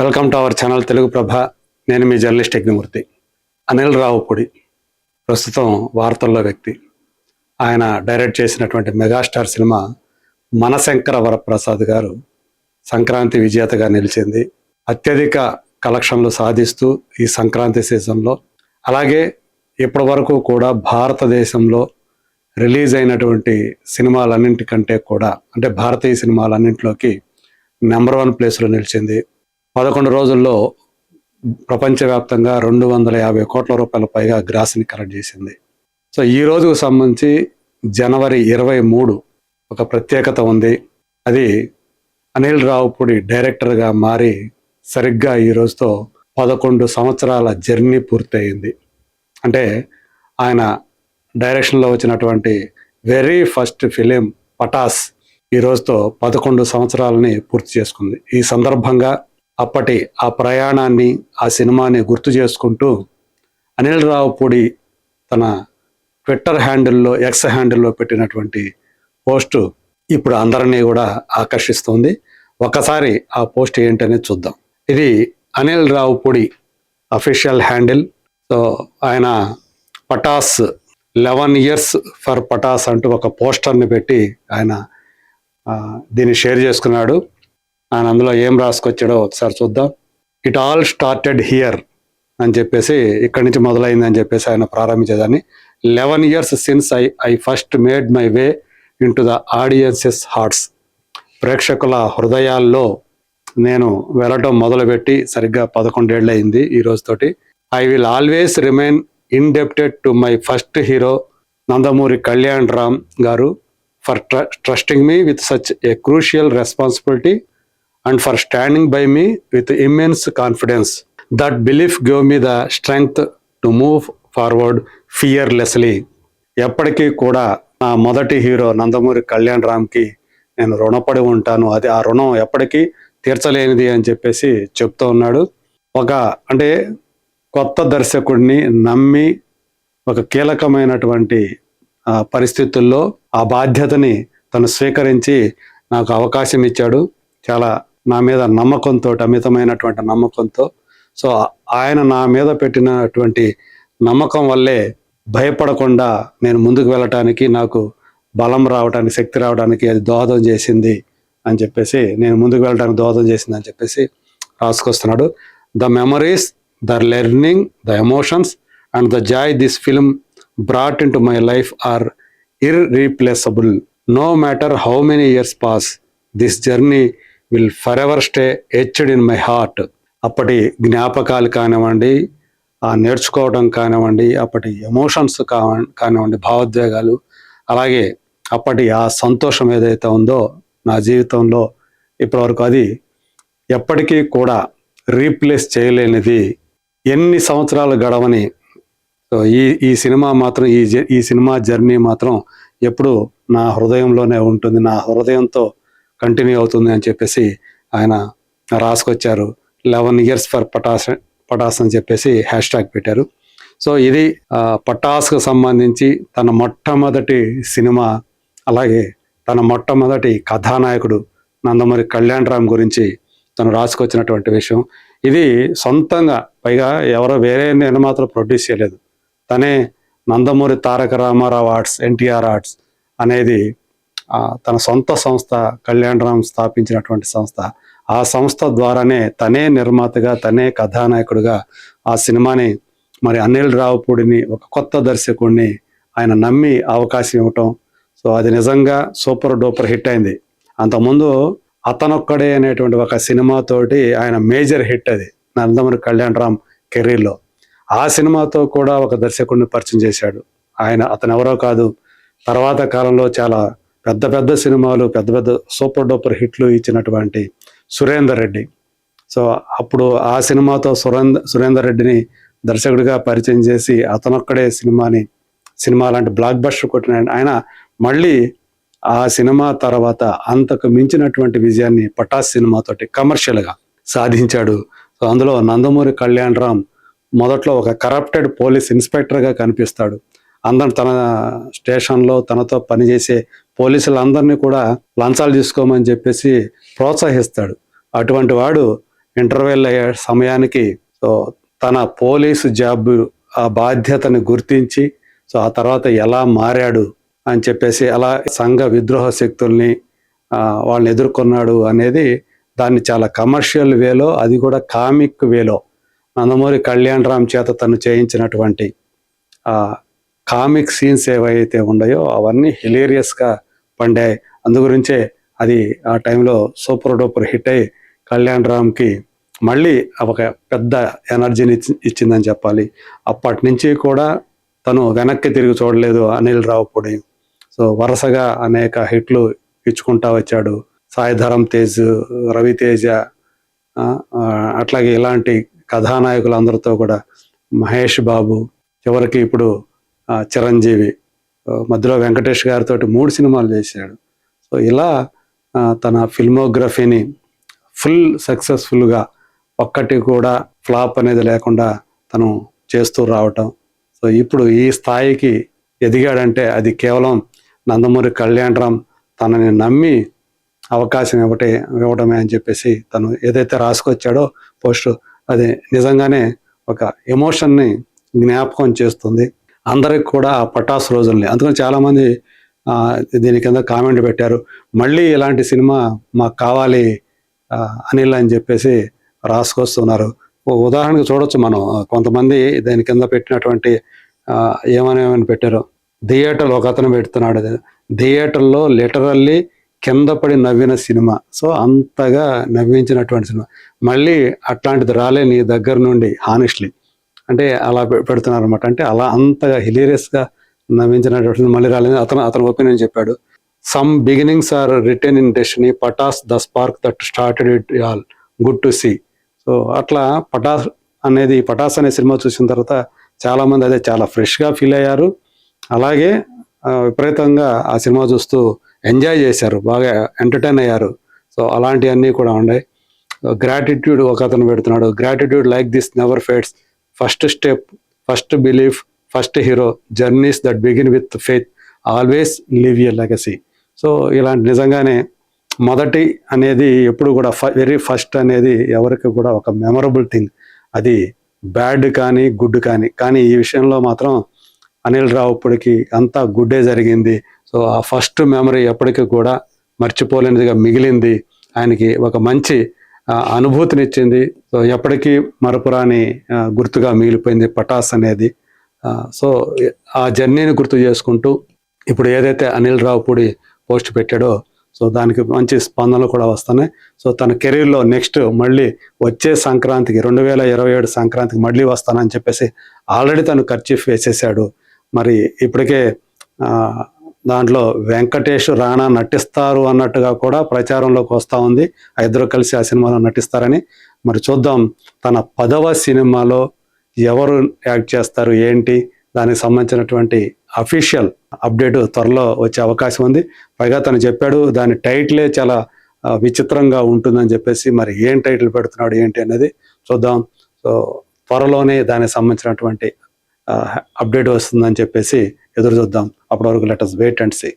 Welcome to our channel Telugu Prabha. నేను మీ journalist Yajnamurthy. Anil Ravipudi ప్రస్తుతం వార్తల్లో వ్యక్తి. ఆయన డైరెక్ట్ చేసినటువంటి మెగాస్టార్ సినిమా మనశంకర వరప్రసాద్ గారు సంక్రాంతి విజేతగా నిలిచింది. అత్యధిక కలెక్షన్లు సాధిస్తూ ఈ సంక్రాంతి సీజన్లో, అలాగే ఇప్పటి వరకు కూడా భారతదేశంలో రిలీజ్ అయినటువంటి సినిమాలన్నింటికంటే కూడా, అంటే భారతీయ సినిమాలన్నింటిలోకి నెంబర్ 1 ప్లేస్లో నిలిచింది. 11 రోజుల్లో ప్రపంచవ్యాప్తంగా 250 కోట్ల రూపాయల పైగా గ్రాస్ని కలెక్ట్ చేసింది. సో ఈ రోజుకు సంబంధించి జనవరి 23 ఒక ప్రత్యేకత ఉంది. అది అనిల్ రావుపూడి డైరెక్టర్గా మారి సరిగ్గా ఈ రోజుతో 11 సంవత్సరాల జర్నీ పూర్తయింది. అంటే ఆయన డైరెక్షన్లో వచ్చినటువంటి వెరీ ఫస్ట్ ఫిలిం పటాస్ ఈ రోజుతో 11 సంవత్సరాలని పూర్తి చేసుకుంది. ఈ సందర్భంగా అప్పటి ఆ ప్రయాణాన్ని, ఆ సినిమాని గుర్తు చేసుకుంటూ అనిల్ రావుపూడి తన ట్విట్టర్ హ్యాండిల్లో, ఎక్స్ హ్యాండిల్లో పెట్టినటువంటి పోస్టు ఇప్పుడు అందరినీ కూడా ఆకర్షిస్తుంది. ఒకసారి ఆ పోస్ట్ ఏంటనేది చూద్దాం. ఇది Anil Ravipudi official handle. So ఆయన పటాస్ 11 years ఫర్ పటాస్ అంటూ ఒక పోస్టర్ని పెట్టి ఆయన దీన్ని షేర్ చేసుకున్నాడు. ఆయన అందులో ఏం రాసుకొచ్చాడో ఒకసారి చూద్దాం. ఇట్ ఆల్ స్టార్టెడ్ హియర్ అని చెప్పేసి, ఇక్కడి నుంచి మొదలైంది అని చెప్పేసి ఆయన ప్రారంభించేదాన్ని. 11 years since I first made my way in to the audiences hearts. ప్రేక్షకుల హృదయాల్లో నేను వెళ్ళటం మొదలుపెట్టి సరిగ్గా 11 ఏళ్ళు అయింది ఈ రోజుతోటి. I will always remain indebted to my first hero Nandamuri Kalyan Ram garu for trusting me with such a crucial responsibility and for standing by me with immense confidence. That belief gave me the strength to move forward fearlessly. ఎప్పటికీ కూడా నా మొదటి hero Nandamuri Kalyan రామ్కి నేను రుణపడి ఉంటాను. అది ఆ రుణం ఎప్పటికీ తీర్చలేనిది అని చెప్పేసి చెప్తూ ఉన్నాడు. అంటే కొత్త దర్శకుడిని నమ్మి ఒక కీలకమైనటువంటి పరిస్థితుల్లో ఆ బాధ్యతని తను స్వీకరించి నాకు అవకాశం ఇచ్చాడు. చాలా నా మీద నమ్మకంతో, అమితమైనటువంటి నమ్మకంతో. సో ఆయన నా మీద పెట్టినటువంటి నమ్మకం వల్లే భయపడకుండా నేను ముందుకు వెళ్ళటానికి, నాకు బలం రావడానికి, శక్తి రావడానికి అది దోహదం చేసింది అని చెప్పేసి, నేను ముందుకు వెళ్ళడానికి దోహదం చేసింది అని చెప్పేసి రాసుకొస్తున్నాడు. The memories, the learning, the emotions and the joy this film brought in to my life are irreplaceable. No matter how many years pass, this journey will forever stay etched in my heart. అప్పటి జ్ఞాపకాలు కానివ్వండి, ఆ నేర్చుకోవడం కానివ్వండి, అప్పటి emotions కానివ్వండి, భావోద్వేగాలు, అలాగే అప్పటి ఆ సంతోషం ఏదైతే ఉందో నా జీవితంలో ఇప్పటివరకు, అది ఎప్పటికీ కూడా రీప్లేస్ చేయలేనిది. ఎన్ని సంవత్సరాలు గడవని సో ఈ సినిమా మాత్రం, ఈ సినిమా జర్నీ మాత్రం ఎప్పుడు నా హృదయంలోనే ఉంటుంది, నా హృదయంతో కంటిన్యూ అవుతుంది అని చెప్పేసి ఆయన రాసుకొచ్చారు. 11 years ఫర్ పటాస్ అని చెప్పేసి హ్యాష్ట్యాగ్ పెట్టారు. సో ఇది పటాస్కు సంబంధించి తన మొట్టమొదటి సినిమా, అలాగే తన మొట్టమొదటి కథానాయకుడు నందమూరి కళ్యాణ్ రామ్ గురించి తను రాసుకొచ్చినటువంటి విషయం. ఇది సొంతంగా, పైగా ఎవరో వేరే నిర్మాతలు ప్రొడ్యూస్ చేయలేదు. తనే నందమూరి తారక రామారావు ఆర్ట్స్, ఎన్టీఆర్ ఆర్ట్స్ అనేది తన సొంత సంస్థ, కళ్యాణ్ రామ్ స్థాపించినటువంటి సంస్థ. ఆ సంస్థ ద్వారానే తనే నిర్మాతగా, తనే కథానాయకుడిగా ఆ సినిమాని, మరి అనిల్ రావుపూడిని, ఒక కొత్త దర్శకుడిని ఆయన నమ్మి అవకాశం ఇవ్వటం. సో అది నిజంగా సూపర్ డూపర్ హిట్ అయింది. అంతకుముందు అతనొక్కడే అనేటువంటి ఒక సినిమాతోటి ఆయన మేజర్ హిట్, అది నందమూరి కళ్యాణ్ రామ్ కెరీర్లో. ఆ సినిమాతో కూడా ఒక దర్శకుడిని పరిచయం చేశాడు ఆయన. అతను ఎవరో కాదు, తర్వాత కాలంలో చాలా పెద్ద పెద్ద సినిమాలు, పెద్ద పెద్ద సూపర్ డూపర్ హిట్లు ఇచ్చినటువంటి సురేందర్ రెడ్డి. సో అప్పుడు ఆ సినిమాతో సురేందర్ రెడ్డిని దర్శకుడిగా పరిచయం చేసి అతనొక్కడే సినిమా లాంటి బ్లాక్ బస్టర్ కొట్టిన ఆయన మళ్ళీ ఆ సినిమా తర్వాత అంతకు మించినటువంటి విజయాన్ని పటాస్ సినిమాతోటి కమర్షియల్గా సాధించాడు. సో అందులో నందమూరి కళ్యాణ్ రామ్ మొదట్లో ఒక కరప్టెడ్ పోలీస్ ఇన్స్పెక్టర్గా కనిపిస్తాడు. అందరు తన స్టేషన్లో తనతో పనిచేసే పోలీసులందరినీ కూడా లంచాలు తీసుకోమని చెప్పేసి ప్రోత్సహిస్తాడు. అటువంటి వాడు ఇంటర్వెల్ అయ్యే సమయానికి సో తన పోలీసు జాబ్ ఆ బాధ్యతని గుర్తించి సో ఆ తర్వాత ఎలా మారాడు అని చెప్పేసి అలా సంఘ విద్రోహ శక్తుల్ని వాళ్ళని ఎదుర్కొన్నాడు అనేది దాన్ని చాలా కమర్షియల్ వేలో, అది కూడా కామిక్ వేలో నందమూరి కళ్యాణ్ రామ్ చేత తను చేయించినటువంటి ఆ కామిక్ సీన్స్ ఏవైతే ఉన్నాయో అవన్నీ హిలేరియస్గా పండాయి. అందుగురించే అది ఆ టైంలో సూపర్ డూపర్ హిట్ అయ్యి కళ్యాణ్ రామ్కి మళ్ళీ ఒక పెద్ద ఎనర్జీని ఇచ్చిందని చెప్పాలి. అప్పటి నుంచి కూడా తను వెనక్కి తిరిగి చూడలేదు అనిల్ రావిపూడి. సో వరుసగా అనేక హిట్లు ఇచ్చుకుంటా వచ్చాడు. సాయి ధరమ్ తేజ్, రవితేజ, అట్లాగే ఇలాంటి కథానాయకులందరితో కూడా మహేష్ బాబు, చివరికి ఇప్పుడు చిరంజీవి, మధ్యలో వెంకటేష్ గారితో 3 సినిమాలు చేశాడు. సో ఇలా తన ఫిల్మోగ్రఫీని ఫుల్ సక్సెస్ఫుల్గా ఒక్కటి కూడా ఫ్లాప్ అనేది లేకుండా తను చేస్తూ రావటం. సో ఇప్పుడు ఈ స్థాయికి ఎదిగాడంటే అది కేవలం నందమూరి కళ్యాణ్ రామ్ తనని నమ్మి అవకాశం ఇవ్వడమే అని చెప్పేసి తను ఏదైతే రాసుకొచ్చాడో పోస్ట్, అది నిజంగానే ఒక ఎమోషన్ని జ్ఞాపకం చేస్తుంది అందరికి కూడా ఆ పటాస్ రోజుల్ని. అందుకని చాలామంది దీని కింద కామెంట్ పెట్టారు, మళ్ళీ ఇలాంటి సినిమా మాకు కావాలి అనిల్ అని చెప్పేసి రాసుకొస్తున్నారు. ఉదాహరణకు చూడొచ్చు మనం, కొంతమంది దాని కింద పెట్టినటువంటి ఏమని పెట్టారు, థియేటర్లో ఒక అతను పెడుతున్నాడు, థియేటర్లో లిటరల్లీ కింద పడి నవ్విన సినిమా. సో అంతగా నవ్వించినటువంటి సినిమా, మళ్ళీ అట్లాంటిది రాలే నీ దగ్గర నుండి హానెస్ట్లీ అంటే అలా పెడుతున్నారు అనమాట. అంటే అలా అంతగా హిలేరియస్గా నవ్వించినటువంటి మళ్ళీ రాలేదు. అతను ఒపీనియన్ చెప్పాడు, some beginnings are return in destiny, Pataas the spark that started it all, good to see. So అట్లా పటాస్ అనే సినిమా చూసిన తర్వాత చాలామంది అదే చాలా ఫ్రెష్గా ఫీల్ అయ్యారు. అలాగే విపరీతంగా ఆ సినిమా చూస్తూ ఎంజాయ్ చేశారు, బాగా ఎంటర్టైన్ అయ్యారు. సో అలాంటివన్నీ కూడా ఉన్నాయి. గ్రాటిట్యూడ్ ఒక అతను పెడుతున్నాడు, gratitude like this never fades, first step, first belief, first hero, journeys that begin with faith, always live a legacy. So ఇలాంటి నిజంగానే మొదటి అనేది ఎప్పుడు కూడా వెరీ ఫస్ట్ అనేది ఎవరికి కూడా ఒక మెమరబుల్ థింగ్. అది బ్యాడ్ కానీ గుడ్ కానీ ఈ విషయంలో మాత్రం అనిల్ రావిపూడికి అంతా గుడ్డే జరిగింది. సో ఆ ఫస్ట్ మెమరీ ఎప్పటికీ కూడా మర్చిపోలేనిదిగా మిగిలింది, ఆయనకి ఒక మంచి అనుభూతినిచ్చింది. సో ఎప్పటికీ మరపురాని గుర్తుగా మిగిలిపోయింది పటాస్ అనేది. సో ఆ జర్నీని గుర్తు చేసుకుంటూ ఇప్పుడు ఏదైతే అనిల్ రావిపూడి పోస్ట్ పెట్టాడో సో దానికి మంచి స్పందనలు కూడా వస్తున్నాయి. సో తన కెరీర్లో నెక్స్ట్ మళ్ళీ వచ్చే సంక్రాంతికి 2027 సంక్రాంతికి మళ్ళీ వస్తానని చెప్పేసి ఆల్రెడీ తను కర్చీఫ్ వేసేసాడు. మరి ఇప్పటికే దాంట్లో వెంకటేష్, రాణా నటిస్తారు అన్నట్టుగా కూడా ప్రచారంలోకి వస్తూ ఉంది. ఆ ఇద్దరు కలిసి ఆ సినిమాలో నటిస్తారని. మరి చూద్దాం తన 10వ సినిమాలో ఎవరు యాక్ట్ చేస్తారు ఏంటి, దానికి సంబంధించినటువంటి అఫీషియల్ అప్డేట్ త్వరలో వచ్చే అవకాశం ఉంది. పైగా తను చెప్పాడు దాని టైటిలే చాలా విచిత్రంగా ఉంటుందని చెప్పేసి, మరి ఏం టైటిల్ పెడుతున్నాడు ఏంటి అనేది చూద్దాం. సో త్వరలోనే దానికి సంబంధించినటువంటి అప్డేట్ వస్తుందని చెప్పేసి ఎదురు చూద్దాం. అప్పటి వరకు let us wait and see.